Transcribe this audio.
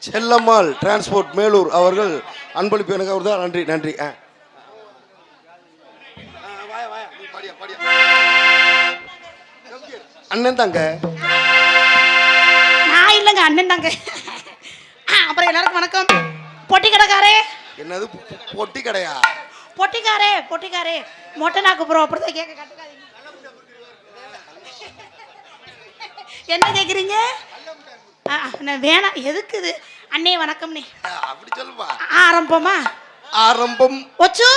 Chellammal transport Melur அவர்கள் அன்பளிப்பு எனக்கு அவர் தான். நன்றி நன்றி. அண்ணன் தாங்க. நான் இல்லைங்க, அண்ணன் தாங்க. அப்புறம் எல்லாருக்கும் வணக்கம். பொட்டி கடைக்காரே. என்னது பொட்டி கடையா? பொட்டிக்காரே பொட்டிக்காரே மொட்டை நாக்கு ப்ரோ. அப்படிதான் கேட்க கட்டுக்காதீங்க. என்ன கேட்குறீங்க? வேணாம், எதுக்குது? அண்ணே வணக்கம். நீ அப்படி சொல்லுப்பா. ஆரம்பமா? ஆரம்பம். ஒச்சு